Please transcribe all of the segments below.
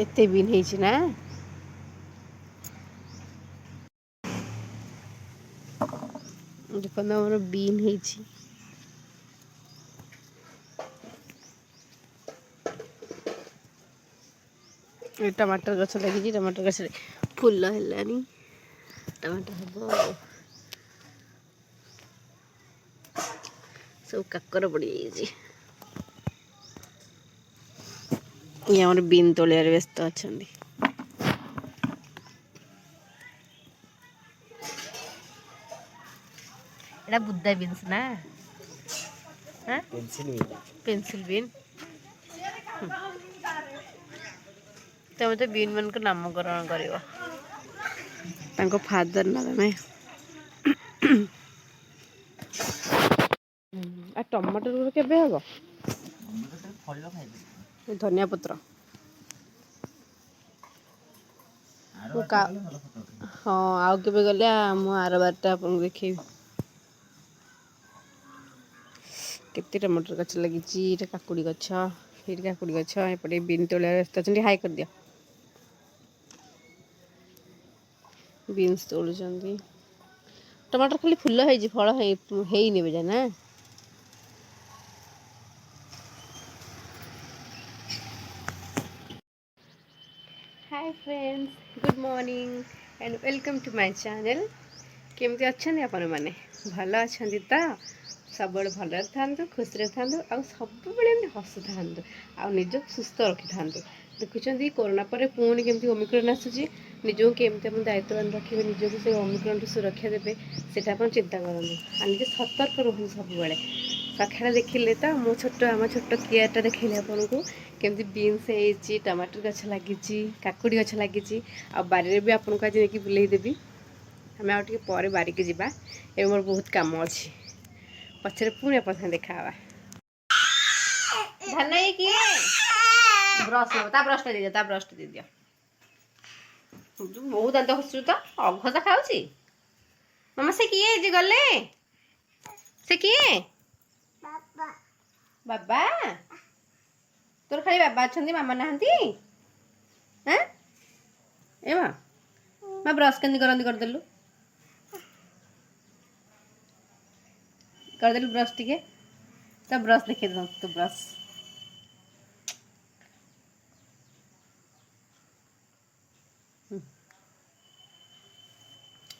एते बीन हेछि ना देखो हमर बीन हेछि टमाटर गछ लगी टमाटर गछ फूल हेलानी टमाटर हम सब काकर पड़ी ये हमर बीन तोलिया व्यस्त अच्छा एटा बुद्धा बीन्स ना पेंसिल बीन तमे तो बीन मन को नामकरण कर फादर ना तमें आ टमाटर केबे हबो धनिया पत्र हाँ आउ के गले आर बारटा आप देखे केते टमाटर गछ लगी काकुड़ी गछ ये काकुड़ी गछ एपटे बीन तोलिया व्यस्त अच्छा हाई कर दिया बीन्स तोड़ टमाटर खाली फुल है फल है नहीं ना hi friends good morning and welcome to my channel केमती अच्छा आपण मैंने भल अच्छा तो सब भल था खुशी था सब हसु था निज सुस्थ रखी था देखुं कोरोना पर पुणी केमती ओमिक्रॉन आसूसी निजक केमती आप दायित्वान रखिए निजक से ओमिक्रॉन सुरक्षा देते से चिंता करूँ निजे सतर्क रुहूँ सब सकाଳେ देखिले तो मो छोट आम छोट कियाटा देखिले आपन को केमती बीन्स है टमाटर गछ लगी काकुड़ी गछ लगी आ बारी भी आपन को आज देखिए बुले देवी आम आगे पर बारिक जावा ए मोर बहुत कम अच्छी पचर पुणी आप देखा धान ये किए ब्रश ब्रश दे दियो बहुत दांत खसु तो अघसा खाऊँ मामा से किए गले से किए बाबा तोर खाली बाबा अच्छा मामा नहांती हाँ ए माँ ब्रश के करदेलु ब्रश टिके तो ब्रश देखे तू ब्रश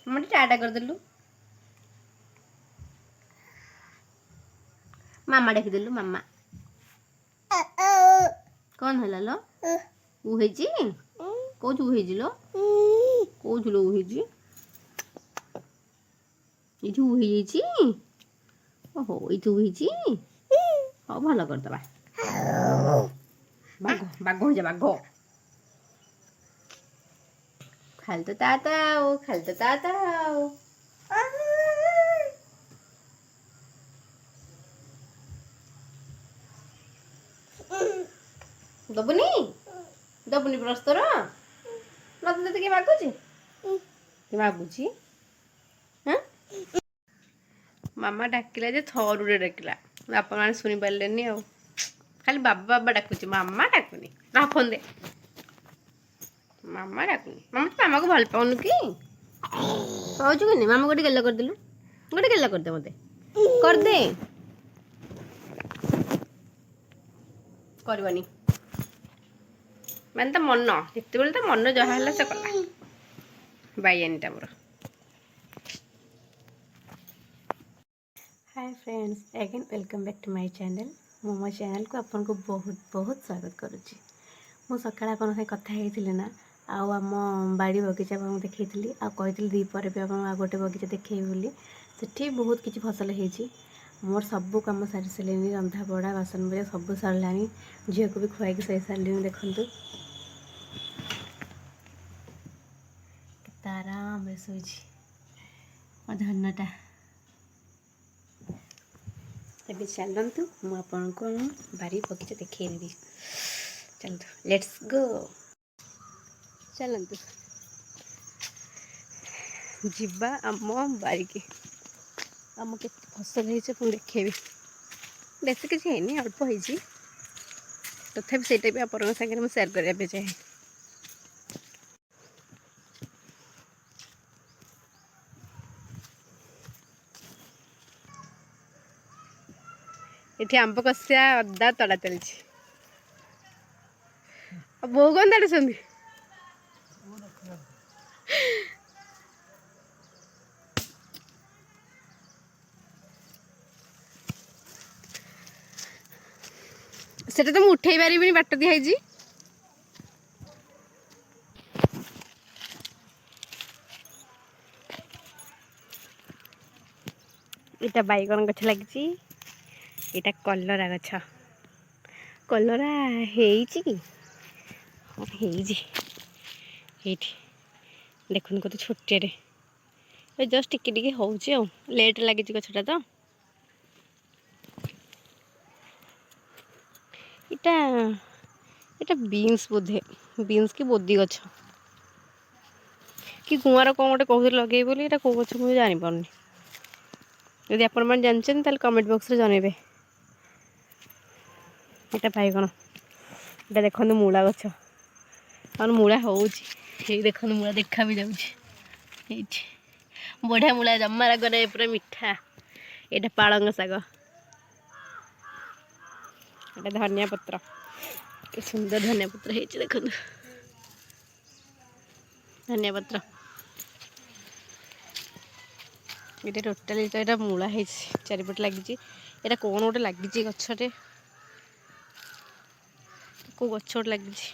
मम्मा टाटा करदेलु मामा देखदेलु मामा कौन है लो उहेजी कोच उहेजी लो कोच लो उहेजी ये जो उहेजी ओहो ये जो उहेजी हाँ भल करदबा बाघ बाघ हो जा बाघ खाल तो ताता खाल तो ताता दबुनी दबुनी ब्रश तोर नदी किए मागुची कि मागुची हाँ मामा डाकिला जे थरुरे डाकिला बापा मैंने शुणी पारे आ खाली बाबा बाबा डाकुची मामा डाकुनी फोन दे मामा डाकुनी मामा तो मामा को भल पाऊनु कि पाऊ कि नहीं मामा गोटे गेला करदेलु गोटे गेला करदे मते करदे करवानी मैंने तो मन जिते बेले तो मन जहाँ है से कला बैयानीटा मोर hi friends again welcome back to my channel मो चैनल को आपन को बहुत बहुत स्वागत करुच्ची मु सकाଳେ आपन से कथा हेतिले ना आम बाड़ी बगीचा देखी आती दीपर भी आप गोटे बगीचा देखे बोली सेठी बहुत किसी फसल होती मोर सब कम सारी सारे रंधा बड़ा बासन बजा सब सारा झील को भी खुआई सही सारे देखु आराम शोची धनटा ए चलतु मुझे बारी बगीचा देखी चलतु लेट्स गो चलतु जीवा आम बारिकी आम के फसल है देखेबी बेस किसी है अल्प हो तथापि से आप सागर मुझे सेयार करने चाहे ଏଠି ଆମ୍ବ କଷିଆ ଅଦା ତଡ଼ା ଚାଲିଛି। ଆଉ ବୋଉ କ'ଣ ତାଡ଼ୁଛନ୍ତି? ସେଟା ତ ମୁଁ ଉଠେଇ ପାରିବିନି, ବାଟ ଦିଆ ହେଇଛି। ଏଇଟା ବାଇଗଣ ଗଛ ଲାଗିଛି, ଏଇଟା କଲରା ଗଛ। କଲରା ହେଇଛି କି? ହଁ ହେଇଛି। ଏଇଠି ଦେଖନ୍ତୁ କତ ଛୋଟିଆରେ, ଏ ଜଷ୍ଟ ଟିକେ ଟିକେ ହେଉଛି ଆଉ, ଲେଟ୍ ଲାଗିଛି ଗଛଟା ତ। ଏଇଟା ଏଇଟା ବିନ୍ସ ବୋଧେ, ବିନ୍ସ କି ବୋଦି ଗଛ କି ଗୁଆଁର କ'ଣ ଗୋଟେ କହୁଥିଲେ ଲଗେଇବି ବୋଲି। ଏଇଟା କେଉଁ ଗଛ ମୁଁ ଜାଣିପାରୁନି। ଯଦି ଆପଣମାନେ ଜାଣିଛନ୍ତି ତାହେଲେ କମେଣ୍ଟ ବକ୍ସରେ ଜଣାଇବେ। ଏଇଟା ବାଇଗଣ, ଏଇଟା ଦେଖନ୍ତୁ ମୂଳା ଗଛ। ଆଉ ମୂଳା ହେଉଛି, ହେଇ ଦେଖନ୍ତୁ ମୂଳା ଦେଖା ବି ଯାଉଛି ଏଇଠି। ବଢ଼ିଆ ମୂଳା, ଜମା ରାଗ ନାହିଁ, ପୁରା ମିଠା। ଏଇଟା ପାଳଙ୍ଗ ଶାଗ, ଏଇଟା ଧନିଆ ପତ୍ର, କି ସୁନ୍ଦର ଧନିଆ ପତ୍ର ହେଇଛି ଦେଖନ୍ତୁ। ଧନିଆ ପତ୍ର ଏଇଟା ଟୋଟାଲି ତ ଏଇଟା ମୂଳା ହେଇଛି, ଚାରିପଟେ ଲାଗିଛି। ଏଇଟା କ'ଣ ଗୋଟେ ଲାଗିଛି ଗଛରେ, କେଉଁ ଗଛ ଗୋଟେ ଲାଗିଛି,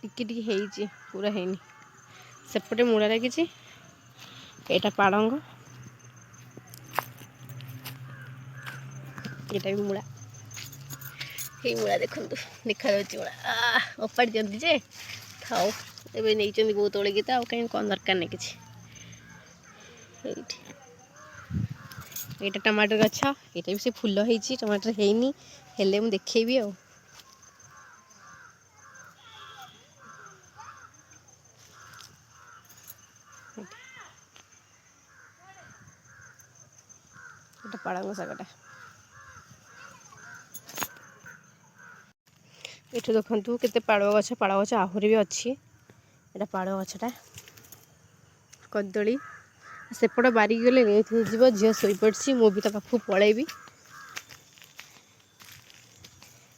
ଟିକେ ଟିକେ ହେଇଛି, ପୁରା ହେଇନି। ସେପଟେ ମୂଳା ଲାଗିଛି, ଏଇଟା ପାଳଙ୍ଗ, ଏଇଟା ବି ମୂଳା। ଏଇ ମୂଳା ଦେଖନ୍ତୁ ଦେଖାଯାଉଛି ମୂଳା। ଓପାଡ଼ି ଦିଅନ୍ତି ଯେ ଥାଉ, ଏବେ ନେଇଛନ୍ତି ବୋଉ ତୋଳିକି, ତ ଆଉ କାହିଁ କ'ଣ ଦରକାର ନାହିଁ କିଛି। ଏଇଠି ଏଇଟା ଟମାଟୋ ଗଛ, ଏଇଟା ବି ସେ ଫୁଲ ହେଇଛି, ଟମାଟୋ ହେଇନି, ହେଲେ ମୁଁ ଦେଖେଇବି ଆଉ। ଏଇଟା ପାଳଙ୍ଗ ଶାଗଟା। ଏଠୁ ଦେଖନ୍ତୁ କେତେ ପାଳୁଅ ଗଛ, ପାଳୁଅ ଗଛ ଆହୁରି ବି ଅଛି। ଏଇଟା ପାଳୁଅ ଗଛଟା। କଦଳୀ, ସେପଟ ବାରିକି ଗଲେ ଲେଟ୍ ହେଇଯିବ, ଝିଅ ଶୋଇପଡ଼ିଛି, ମୁଁ ବି ତା ପାଖକୁ ପଳେଇବି।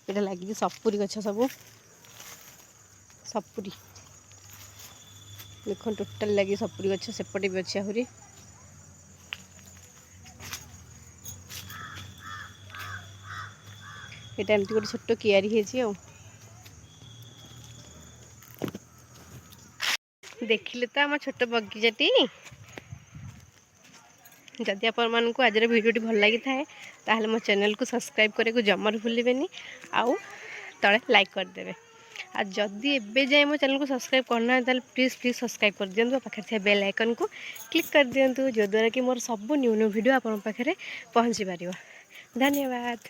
ଏଇଟା ଲାଗିଛି ସପୁରି ଗଛ ସବୁ, ସପୁରି ଦେଖନ୍ତୁ ଟୋଟାଲ ଲାଗି ସପୁରି ଗଛ, ସେପଟେ ବି ଅଛି ଆହୁରି। ଏଇଟା ଏମିତି ଗୋଟେ ଛୋଟ କିଆରି ହେଇଛି ଆଉ। ଦେଖିଲେ ତ ଆମ ଛୋଟ ବଗିଚାଟି। ଯଦି ଆପଣମାନଙ୍କୁ ଆଜିର ଭିଡ଼ିଓଟି ଭଲ ଲାଗିଥାଏ ତାହେଲେ ମୋ ଚ୍ୟାନେଲକୁ ସବସ୍କ୍ରାଇବ୍ କରିବାକୁ ଜମାରୁ ଭୁଲିବେନି, ଆଉ ତଳେ ଲାଇକ୍ କରିଦେବେ। ଆଉ ଯଦି ଏବେ ଯାଏ ମୋ ଚ୍ୟାନେଲକୁ ସବସ୍କ୍ରାଇବ୍ କରିନାହାନ୍ତି ତାହେଲେ ପ୍ଲିଜ୍ ସବସ୍କ୍ରାଇବ୍ କରିଦିଅନ୍ତୁ, ପାଖରେ ଥିବା ବେଲ୍ ଆଇକନ୍କୁ କ୍ଲିକ୍ କରିଦିଅନ୍ତୁ, ଯଦ୍ୱାରା କି ମୋର ସବୁ ନ୍ୟୁ ନ୍ୟୁ ଭିଡ଼ିଓ ଆପଣଙ୍କ ପାଖରେ ପହଞ୍ଚି ପାରିବ। ଧନ୍ୟବାଦ।